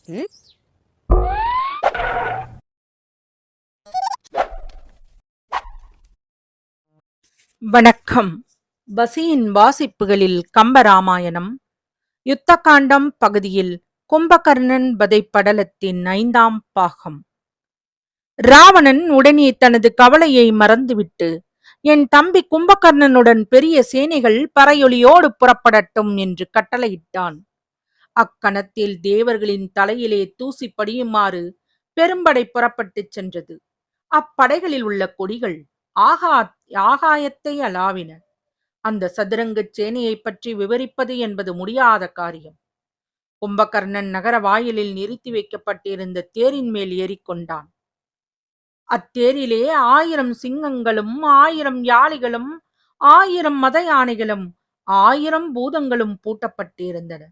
ம்? வணக்கம். பசியின் வாசிப்புகளில் கம்பராமாயணம் யுத்தகாண்டம் பகுதியில் கும்பகர்ணன் வதை படலத்தின் 5ஆம் பாகம். ராவணன் உடனே தனது கவலையை மறந்துவிட்டு, என் தம்பி கும்பகர்ணனுடன் பெரிய சேனைகள் பறையொலியோடு புறப்படட்டும் என்று கட்டளையிட்டான். அக்கணத்தில் தேவர்களின் தலையிலே தூசி படியுமாறு பெரும்படை புறப்பட்டுச் சென்றது. அப்படைகளில் உள்ள கொடிகள் ஆகாயத்தை அளாவின. அந்த சதுரங்கச் சேனையைப் பற்றி விவரிப்பது என்பது முடியாத காரியம். கும்பகர்ணன் நகர வாயிலில் நிறுத்தி வைக்கப்பட்டிருந்த தேரின் மேல் ஏறிக்கொண்டான். அத்தேரிலே 1000 சிங்கங்களும் 1000 யாளிகளும் 1000 மத யானைகளும் 1000 பூதங்களும் பூட்டப்பட்டிருந்தன.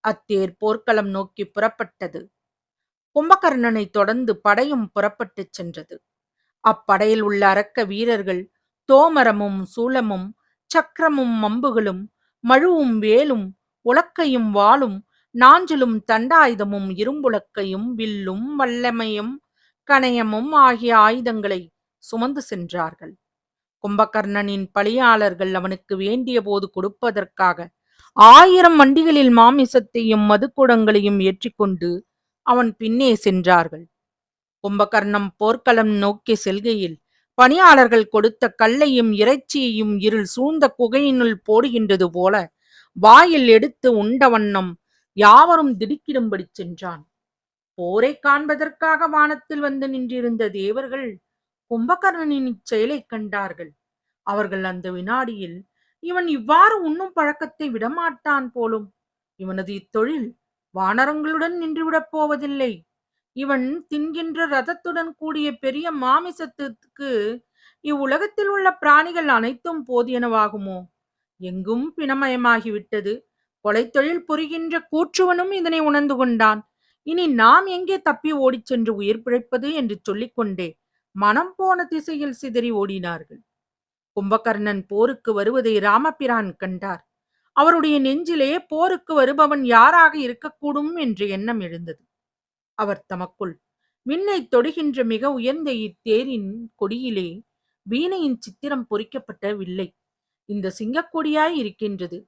அத்தேர் போர்க்களம் நோக்கி புறப்பட்டது. கும்பகர்ணனை தொடர்ந்து படையும் புறப்பட்டுச் சென்றது. அப்படையில் உள்ள அரக்க வீரர்கள் தோமரமும் சூலமும் சக்கரமும் அம்புகளும் மழுவும் வேலும் உலக்கையும் வாளும் நாஞ்சிலும் தண்டாயுதமும் இரும்புலக்கையும் வில்லும் வல்லமையும் கணையமும் ஆகிய ஆயுதங்களை சுமந்து சென்றார்கள். கும்பகர்ணனின் பலியாளர்கள் அவனுக்கு வேண்டிய போது கொடுப்பதற்காக 1000 வண்டிகளில் மாமிசத்தையும் மதுக்குடங்களையும் ஏற்றிக்கொண்டு அவன் பின்னே சென்றார்கள். கும்பகர்ணம் போர்க்களம் நோக்கி செல்கையில் பணியாளர்கள் கொடுத்த கல்லையும் இறைச்சியையும் இருள் சூழ்ந்த குகையினுள் போடுகின்றது போல வாயில் எடுத்து உண்ட வண்ணம் யாவரும் திடுக்கிடும்படி சென்றான். போரை காண்பதற்காக வானத்தில் வந்து நின்றிருந்த தேவர்கள் கும்பகர்ணனின் இச்செயலை கண்டார்கள். அவர்கள் அந்த வினாடியில், இவன் இவ்வாறு உண்ணும் பழக்கத்தை விடமாட்டான் போலும், இவனது இத்தொழில் வானரங்களுடன் நின்றுவிடப் போவதில்லை, இவன் தின்கின்ற ரதத்துடன் கூடிய பெரிய மாமிசத்துக்கு இவ்வுலகத்தில் உள்ள பிராணிகள் அனைத்தும் போதியனவாகுமோ, எங்கும் பிணமயமாகிவிட்டது, கொலை தொழில் புரிகின்ற கூற்றுவனும் இதனை உணர்ந்து கொண்டான், இனி நாம் எங்கே தப்பி ஓடிச் சென்று உயிர் பிழைப்பது என்று சொல்லிக்கொண்டே மனம் போன திசையில் சிதறி ஓடினார்கள். கும்பகர்ணன் போருக்கு வருவதை ராமபிரான் கண்டார். அவருடைய நெஞ்சிலே போருக்கு வருபவன் யாராக இருக்கக்கூடும் என்ற எண்ணம் எழுந்தது. அவர் தமக்குள், விண்ணை தொடுகின்ற மிக உயர்ந்த இத்தேரின் கொடியிலே வீணையின் சித்திரம் பொறிக்கப்பட்ட வில்லை இந்த சிங்கக்கொடியாய் இருக்கின்றது,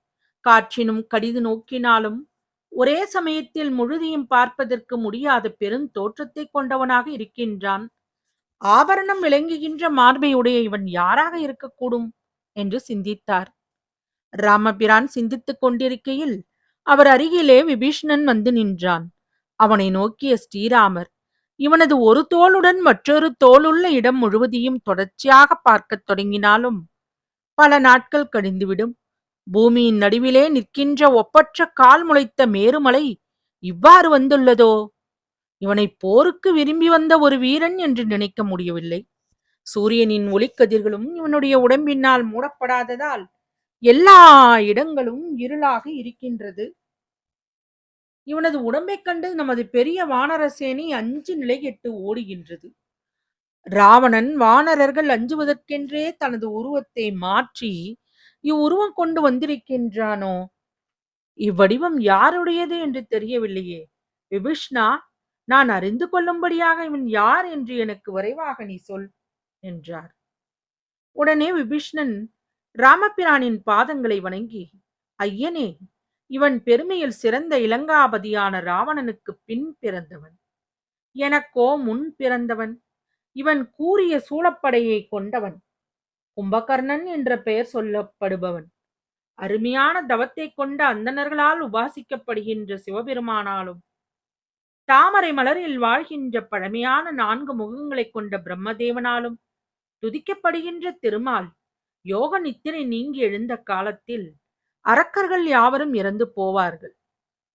காற்றினும் கடிது நோக்கினாலும் ஒரே சமயத்தில் முழுதியும் பார்ப்பதற்கு முடியாத பெருந்தோற்றத்தை கொண்டவனாக இருக்கின்றான், ஆபரணம் விளங்குகின்ற மார்பையுடைய இவன் யாராக இருக்கக்கூடும் என்று சிந்தித்தார். ராமபிரான் சிந்தித்துக் கொண்டிருக்கையில் அவர் அருகிலே விபீஷணன் வந்து நின்றான். அவனை நோக்கிய ஸ்ரீராமர், இவனது ஒரு தோளுடன் மற்றொரு தோளுள்ள இடம் முழுவதையும் தொடர்ச்சியாக பார்க்கத் தொடங்கினாலும் பல நாட்கள் கழிந்துவிடும். பூமியின் நடுவிலே நிற்கின்ற ஒப்பற்ற கால் முளைத்த மேருமலை இவ்வாறு வந்துள்ளதோ, இவனை போருக்கு விரும்பி வந்த ஒரு வீரன் என்று நினைக்க முடியவில்லை. சூரியனின் ஒளிக்கதிர்களும் இவனுடைய உடம்பினால் மூடப்படாததால் எல்லா இடங்களும் இருளாக இருக்கின்றது. இவனது உடம்பைக் கண்டு நமது பெரிய வானரசேனை அஞ்சு நிலைகெட்டு ஓடுகின்றது. ராவணன் வானரர்கள் அஞ்சுவதற்கென்றே தனது உருவத்தை மாற்றி இவ்வுருவம் கொண்டு வந்திருக்கின்றானோ, இவ்வடிவம் யாருடையது என்று தெரியவில்லையே. விபீஷ்ணா, நான் அறிந்து கொள்ளும்படியாக இவன் யார் என்று எனக்கு விரைவாக நீ சொல் என்றார். உடனே விபீஷ்ணன் ராமபிரானின் பாதங்களை வணங்கி, ஐயனே, இவன் பெருமையில் சிறந்த இலங்காபதியான ராவணனுக்கு பின் பிறந்தவன், எனக்கோ முன் பிறந்தவன். இவன் கூறிய சூழப்படையை கொண்டவன், கும்பகர்ணன் என்ற பெயர் சொல்லப்படுபவன், அருமையான தவத்தை கொண்ட அந்தணர்களால் உபாசிக்கப்படுகின்ற சிவபெருமானாலும் தாமரை மலரில் வாழ்கின்ற பழமையான 4 முகங்களைக் கொண்ட பிரம்மதேவனாலும் துதிக்கப்படுகின்ற திருமால் யோக நித்திரை நீங்கி எழுந்த காலத்தில் அரக்கர்கள் யாவரும் இறந்து போவார்கள்.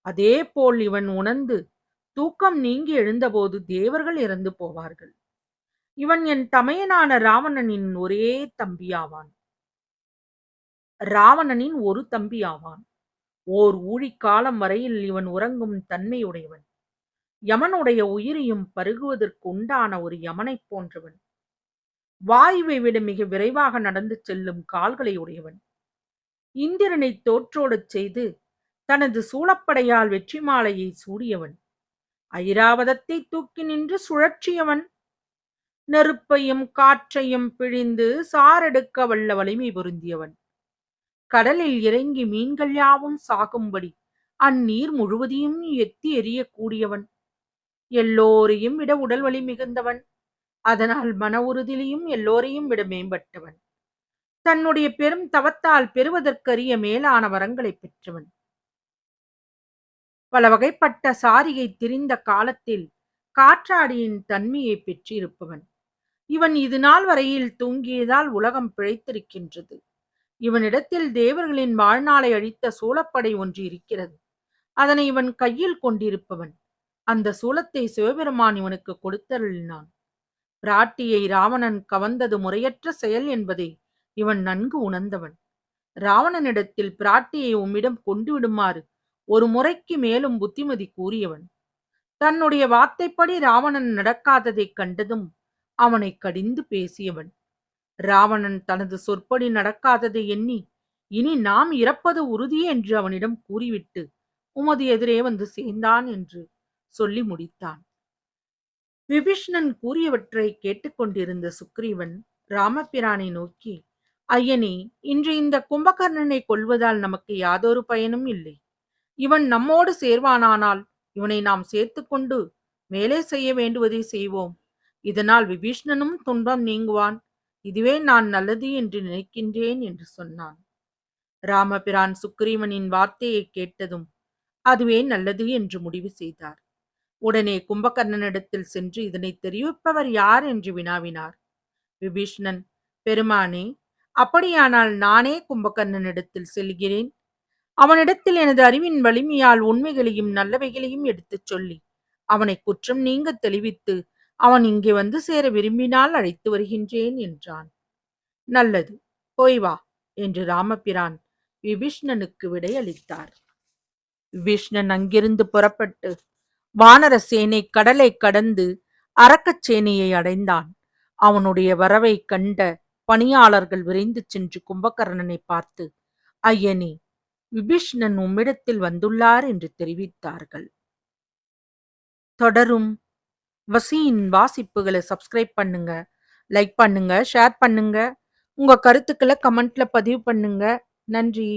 அதே போல் இவன் உணர்ந்து தூக்கம் நீங்கி எழுந்தபோது தேவர்கள் இறந்து போவார்கள். இவன் என் தமையனான ராவணனின் ஒரே தம்பியாவான். ராவணனின் ஒரு தம்பியாவான். ஓர் ஊழிக்காலம் வரையில் இவன் உறங்கும் தன்மையுடையவன். யமனுடைய உயிரையும் பருகுவதற்கு உண்டான ஒரு யமனைப் போன்றவன். வாயுவை விட மிக விரைவாக நடந்து செல்லும் கால்களை உடையவன். இந்திரனை தோற்றோடச் செய்து தனது சூழப்படையால் வெற்றி மாலையை சூடியவன். ஐராவதத்தை தூக்கி நின்று சுழற்றியவன். நெருப்பையும் காற்றையும் பிழிந்து சாரெடுக்க வல்ல வலிமை பொருந்தியவன். கடலில் இறங்கி மீன்கள் யாவும் சாகும்படி அந்நீர் முழுவதையும் எத்தி எறியக்கூடியவன். எல்லோரையும் விட உடல் வலி மிகுந்தவன். அதனால் மன உறுதியிலும் எல்லோரையும் விட மேம்பட்டவன். தன்னுடைய பெரும் தவத்தால் பெறுவதற்கரிய மேலான வரங்களை பெற்றவன். பல வகைப்பட்ட சாரியை திரிந்த காலத்தில் காற்றாடியின் தன்மையை பெற்றிருப்பவன். இவன் இது நாள் வரையில் தூங்கியதால் உலகம் பிழைத்திருக்கின்றது. இவனிடத்தில் தேவர்களின் வாழ்நாளை அழித்த சூலப்படை ஒன்று இருக்கிறது. அதனை இவன் கையில் கொண்டிருப்பவன். அந்த சூலத்தை சிவபெருமான் இவனுக்கு கொடுத்தருளினான். பிராட்டியை ராவணன் கவர்ந்தது முறையற்ற செயல் என்பதை இவன் நன்கு உணர்ந்தவன். ராவணனிடத்தில் பிராட்டியை உம்மிடம் கொண்டு விடுமாறு ஒரு முறைக்கு மேலும் புத்திமதி கூறியவன். தன்னுடைய வார்த்தைப்படி ராவணன் நடக்காததைக் கண்டதும் அவனை கடிந்து பேசியவன். ராவணன் தனது சொற்படி நடக்காததை எண்ணி இனி நாம் இறப்பது உறுதி என்று அவனிடம் கூறிவிட்டு உமது எதிரே வந்து சேர்ந்தான் என்று சொல்லி முடித்தான். விபீஷ்ணன் கூறியவற்றை கேட்டுக்கொண்டிருந்த சுக்ரீவன் ராமபிரானை நோக்கி, ஐயனே, இன்று இந்த கும்பகர்ணனை கொல்வதால் நமக்கு யாதொரு பயனும் இல்லை. இவன் நம்மோடு சேர்வானானால் இவனை நாம் சேர்த்துக்கொண்டு மேலே செய்ய வேண்டுவதை செய்வோம். இதனால் விபீஷ்ணனும் துன்பம் நீங்குவான். இதுவே நான் நல்லது என்று நினைக்கின்றேன் என்று சொன்னான். ராமபிரான் சுக்ரீவனின் வார்த்தையை கேட்டதும் அதுவே நல்லது என்று முடிவு செய்தார். உடனே கும்பகர்ணனிடத்தில் சென்று இதனை தெரிவிப்பவர் யார் என்று வினாவினார். விபீஷ்ணன், பெருமானே, அப்படியானால் நானே கும்பகர்ணனிடத்தில் செல்கிறேன். அவனிடத்தில் எனது அறிவின் வலிமையால் உண்மைகளையும் நல்லவைகளையும் எடுத்துச் சொல்லி அவனை குற்றம் நீங்க தெளிவித்து அவன் இங்கே வந்து சேர விரும்பினால் அழைத்து வருகின்றேன் என்றான். நல்லது, போய் வா என்று ராமபிரான் விபீஷ்ணனுக்கு விடையளித்தார். விபீஷ்ணன் அங்கிருந்து புறப்பட்டு வானர சேனை கடலை கடந்து அரக்கச் சேனையை அடைந்தான். அவனுடைய வரவை கண்ட பணியாளர்கள் விரைந்து சென்று கும்பகர்ணனை பார்த்து, ஐயனே, விபீஷ்ணன் உம்மிடத்தில் வந்துள்ளார் என்று தெரிவித்தார்கள். தொடரும். வசியின் வாசிப்புகளை சப்ஸ்கிரைப் பண்ணுங்க, லைக் பண்ணுங்க, ஷேர் பண்ணுங்க, உங்க கருத்துக்களை கமெண்ட்ல பதிவு பண்ணுங்க. நன்றி.